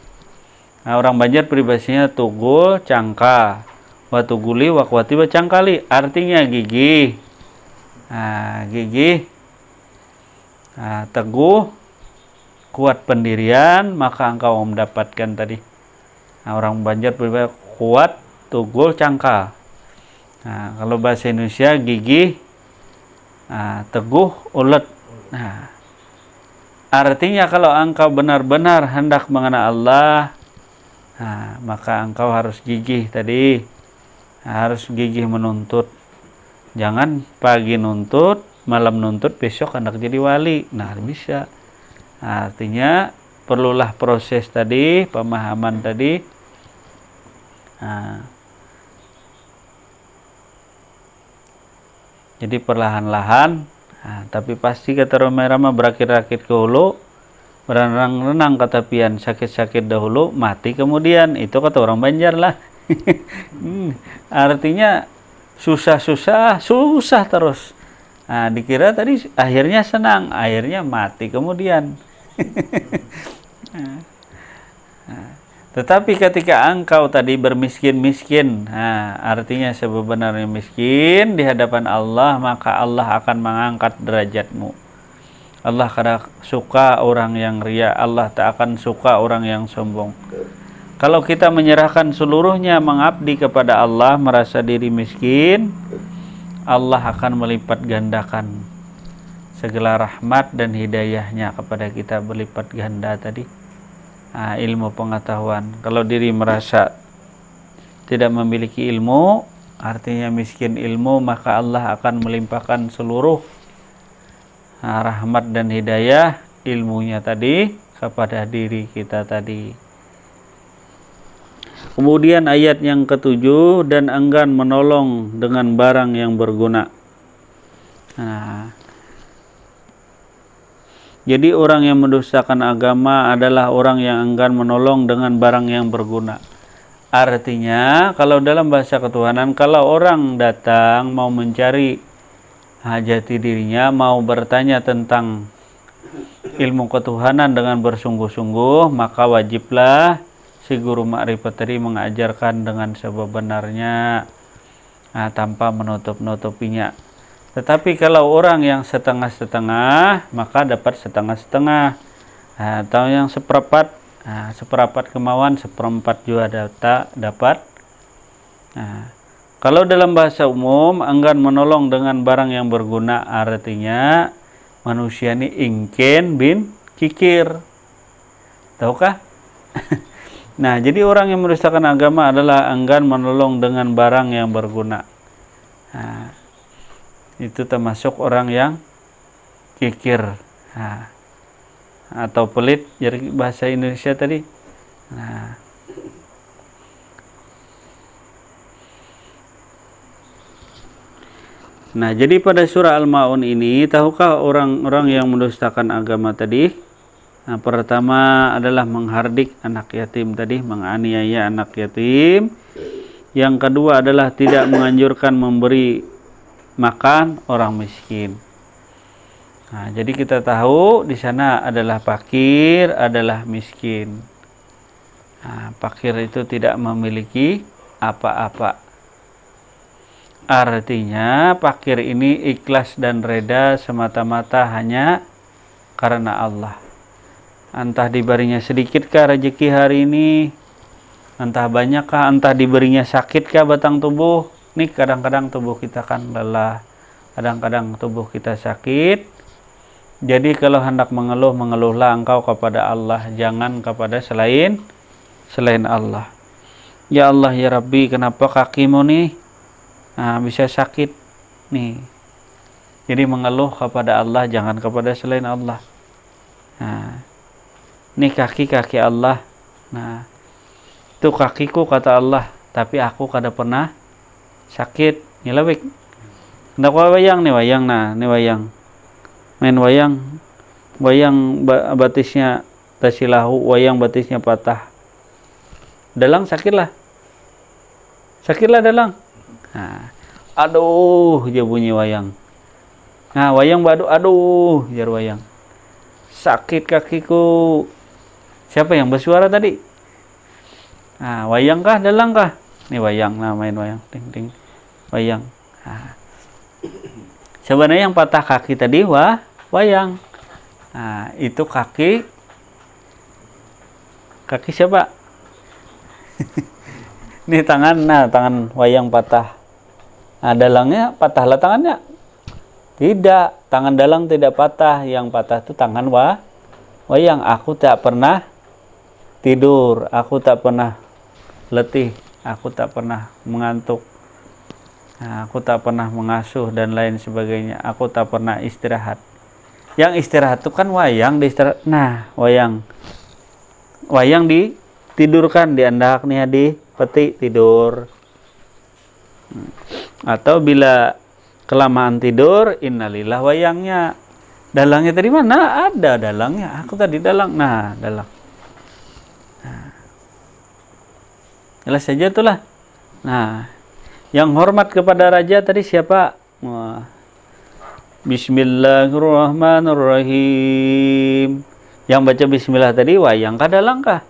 Orang Banjar peribahasanya tugul cangka, watuguli wakwati cangkali, artinya gigi. Gigi teguh, kuat pendirian, maka engkau mendapatkan tadi. Orang Banjar berbicara kuat, tugul, cangkal. Kalau bahasa Indonesia gigih, teguh, ulet. Artinya kalau engkau benar-benar hendak mengenal Allah, maka engkau harus gigih tadi. Harus gigih menuntut. Jangan pagi nuntut, malam nuntut, besok hendak jadi wali. Nah, bisa. Artinya perlulah proses tadi, pemahaman tadi. Jadi perlahan-lahan, tapi pasti kata Roma berakit-rakit ke hulu, berenang-renang ke tepian, sakit-sakit dahulu, mati kemudian. Itu kata orang Banjar lah. Artinya susah terus. Dikira tadi akhirnya senang, akhirnya mati kemudian. Tetapi ketika engkau tadi bermiskin-miskin, artinya sebenarnya miskin di hadapan Allah, maka Allah akan mengangkat derajatmu. Allah kadang suka orang yang ria, Allah tak akan suka orang yang sombong. Kalau kita menyerahkan seluruhnya mengabdi kepada Allah, merasa diri miskin, Allah akan melipat gandakan segala rahmat dan hidayahnya kepada kita, berlipat ganda tadi. Ilmu pengetahuan. Kalau diri merasa tidak memiliki ilmu, artinya miskin ilmu, maka Allah akan melimpahkan seluruh rahmat dan hidayah ilmunya tadi kepada diri kita tadi. Kemudian ayat yang ketujuh, dan enggan menolong dengan barang yang berguna. Jadi orang yang mendustakan agama adalah orang yang enggan menolong dengan barang yang berguna. Artinya kalau dalam bahasa ketuhanan, kalau orang datang mau mencari jati dirinya, mau bertanya tentang ilmu ketuhanan dengan bersungguh-sungguh, maka wajiblah si guru makrifat tadi mengajarkan dengan sebenarnya, tanpa menutup-nutupinya. Tetapi kalau orang yang setengah-setengah, maka dapat setengah-setengah. Atau yang seperempat, seperempat kemauan, seperempat juga dapat. Kalau dalam bahasa umum, enggan menolong dengan barang yang berguna, artinya manusia ini ingken bin kikir. Tahukah? Nah, jadi orang yang mendustakan agama adalah enggan menolong dengan barang yang berguna. Itu termasuk orang yang kikir. atau pelit jadi bahasa Indonesia tadi. Nah, jadi pada surah Al-Maun ini, tahukah orang-orang yang mendustakan agama tadi? Nah, pertama adalah menghardik anak yatim tadi, menganiaya anak yatim. Yang kedua adalah tidak menganjurkan memberi makan orang miskin. Nah, jadi kita tahu di sana adalah fakir, adalah miskin. Nah, fakir itu tidak memiliki apa-apa. Artinya fakir ini ikhlas dan reda semata-mata hanya karena Allah. Entah diberinya sedikitkah rezeki hari ini, entah banyakkah, entah diberinya sakitkah batang tubuh. Nih kadang-kadang tubuh kita kan lelah, kadang-kadang tubuh kita sakit. Jadi kalau hendak mengeluh, mengeluhlah engkau kepada Allah, jangan kepada selain Allah. Ya Allah ya Rabbi, kenapa kakimu nih bisa sakit nih? Jadi mengeluh kepada Allah, jangan kepada selain Allah. Nih kaki Allah. Nah, itu kakiku kata Allah, tapi aku kada pernah sakit. Nyelewik. Hendak wayang nih wayang. Nah, ini wayang. Main wayang. Wayang batisnya tasilahu, wayang batisnya patah. Dalang sakitlah. Sakitlah dalang. Nah, aduh, dia bunyi wayang. Nah, wayang badu, aduh, jar wayang. Sakit kakiku. Siapa yang bersuara tadi? Nah, wayang kah, dalang kah? Ini wayang, nah main wayang, ting ting, wayang. Nah, sebenarnya yang patah kaki tadi wayang. Nah, itu kaki siapa? Ini tangan, nah tangan wayang patah. Nah, dalangnya patah lah tangannya? Tidak, tangan dalang tidak patah. Yang patah itu tangan wayang. Aku tak pernah tidur, aku tak pernah letih, aku tak pernah mengantuk, aku tak pernah mengasuh dan lain sebagainya. Aku tak pernah istirahat. Yang istirahat itu kan wayang, nah wayang ditidurkan, diandak nih di peti tidur. Atau bila kelamaan tidur, innalillah wayangnya. Dalangnya tadi mana? Ada dalangnya. Aku tadi dalang. Nah, dalang. Jelas saja itulah. Nah, yang hormat kepada raja tadi siapa? Bismillahirrahmanirrahim. Yang baca bismillah tadi wayang kah dalang kah?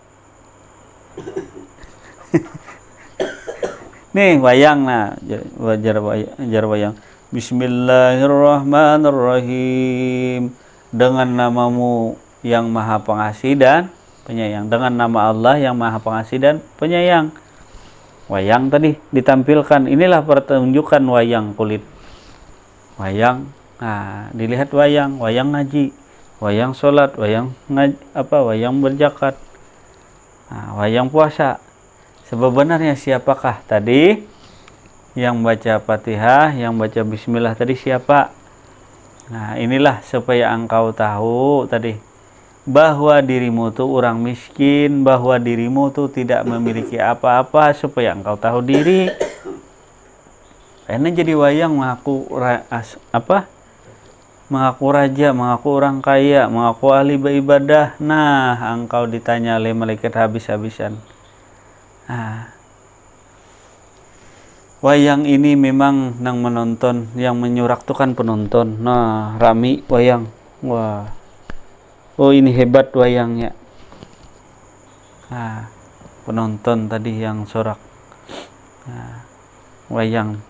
Nih wayang, nah jar wayang. Bismillahirrahmanirrahim. Dengan namamu yang maha pengasih dan penyayang. Dengan nama Allah yang maha pengasih dan penyayang. Wayang tadi ditampilkan. Inilah pertunjukan wayang kulit. Wayang. Nah, dilihat wayang ngaji, wayang sholat, wayang wayang berzakat. Nah, wayang puasa. Sebenarnya siapakah tadi yang baca Fatihah, yang baca bismillah tadi siapa? Nah, inilah supaya engkau tahu tadi bahwa dirimu tuh orang miskin, bahwa dirimu tuh tidak memiliki apa-apa, supaya engkau tahu diri. Karena jadi wayang mengaku mengaku raja, mengaku orang kaya, mengaku ahli beribadah. Nah, engkau ditanya oleh malaikat habis-habisan. Nah, wayang ini memang nang menonton, yang menyurak tuh kan penonton. Nah, rami wayang. Wah. Oh, ini hebat wayangnya. Nah, penonton tadi yang sorak. Nah, wayang.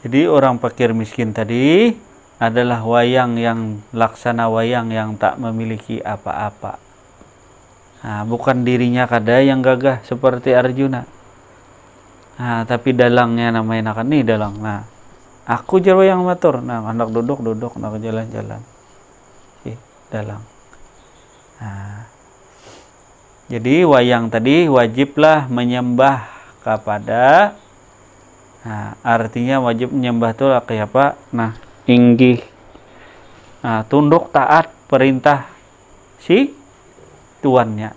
Jadi orang fakir miskin tadi adalah wayang yang laksana wayang yang tak memiliki apa-apa. Nah, bukan dirinya kada yang gagah seperti Arjuna. Nah, tapi dalangnya namanya akan nih dalang. Nah, aku jar wayang matur. Nah, hendak duduk, hendak jalan-jalan. Dalang. Nah, jadi wayang tadi wajiblah menyembah kepada. Nah, artinya wajib menyembah itu apa? Nah, inggih Nah, tunduk taat perintah si tuannya.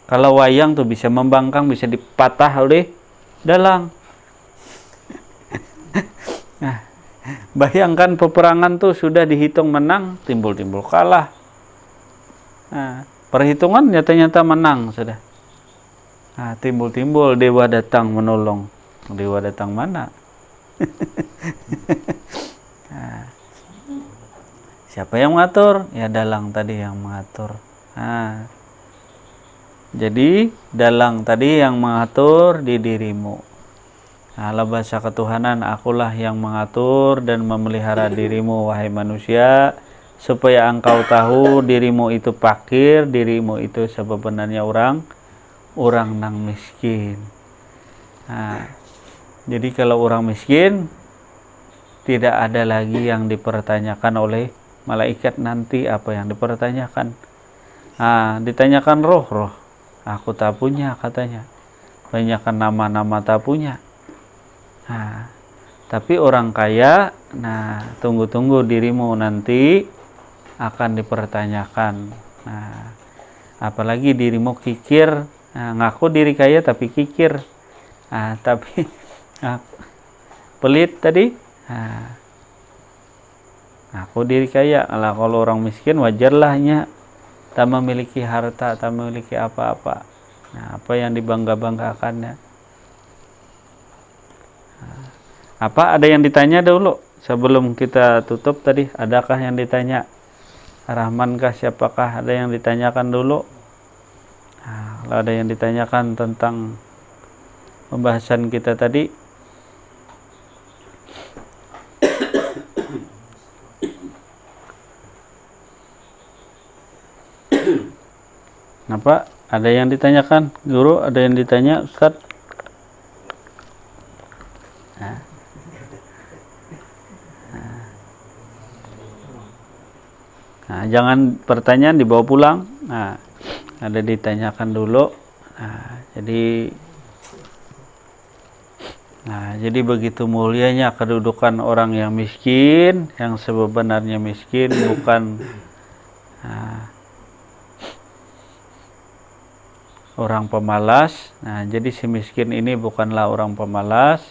Kalau wayang tuh bisa membangkang, bisa dipatah oleh dalang. Nah, bayangkan peperangan tuh sudah dihitung menang, timbul-timbul kalah. Nah, perhitungan nyata-nyata menang sudah. Nah, timbul-timbul dewa datang menolong. Dewa datang mana? Nah, siapa yang mengatur? Ya dalang tadi yang mengatur. Nah, jadi dalang tadi yang mengatur di dirimu. Nah, bahasa ketuhanan, akulah yang mengatur dan memelihara dirimu, wahai manusia, supaya engkau tahu dirimu itu fakir, dirimu itu sebenarnya orang nang miskin. Nah, jadi kalau orang miskin tidak ada lagi yang dipertanyakan oleh malaikat nanti. Apa yang dipertanyakan? Nah, ditanyakan roh. Aku tak punya katanya. Banyakkan nama-nama tak punya. Nah, tapi orang kaya, nah tunggu-tunggu dirimu nanti akan dipertanyakan. Nah, apalagi dirimu kikir. Nah, ngaku diri kaya tapi kikir. Nah, tapi pelit tadi. Nah, ngaku diri kaya. Lah kalau orang miskin wajarlahnya tak memiliki harta, tak memiliki apa-apa. Nah, apa yang dibangga-banggakannya? Nah, apa ada yang ditanya dulu sebelum kita tutup tadi? Adakah yang ditanya? Rahmankah, siapakah? Ada yang ditanyakan dulu? Nah, kalau ada yang ditanyakan tentang pembahasan kita tadi, apa? Ada yang ditanyakan? Guru, ada yang ditanya, Ustaz? Nah, jangan pertanyaan dibawa pulang. Nah, ada ditanyakan dulu. Jadi begitu mulianya kedudukan orang yang miskin, yang sebenarnya miskin bukan orang pemalas. Nah, jadi si miskin ini bukanlah orang pemalas.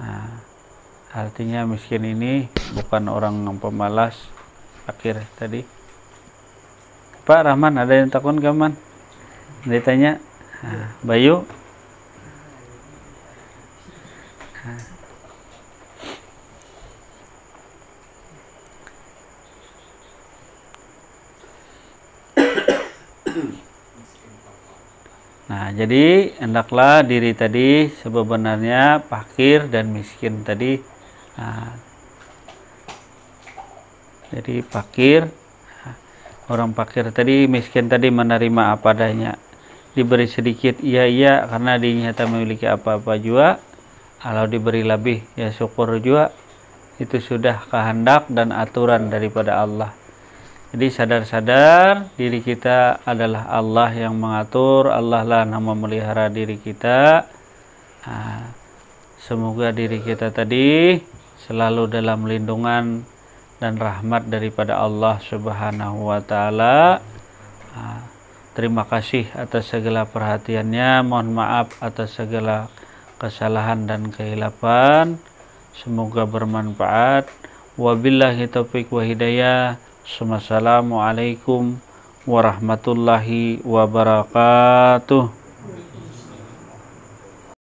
Nah, artinya miskin ini bukan orang yang pemalas. Akhir tadi. Pak Rahman, ada yang takut gaman? Ditanya. Nah, Bayu. Nah, jadi hendaklah diri tadi sebenarnya fakir dan miskin tadi. Nah, jadi fakir, orang fakir tadi, miskin tadi menerima apa adanya. Diberi sedikit, iya, karena dirinya tak memiliki apa-apa juga. Kalau diberi lebih, ya syukur juga. Itu sudah kehendak dan aturan daripada Allah. Jadi sadar-sadar diri kita adalah Allah yang mengatur, Allah lah yang memelihara diri kita. Nah, semoga diri kita tadi selalu dalam lindungan dan rahmat daripada Allah Subhanahu wa Ta'ala. Terima kasih atas segala perhatiannya. Mohon maaf atas segala kesalahan dan kehilapan. Semoga bermanfaat. Wabillahi taufiq wa hidayah. Assalamualaikum warahmatullahi wabarakatuh.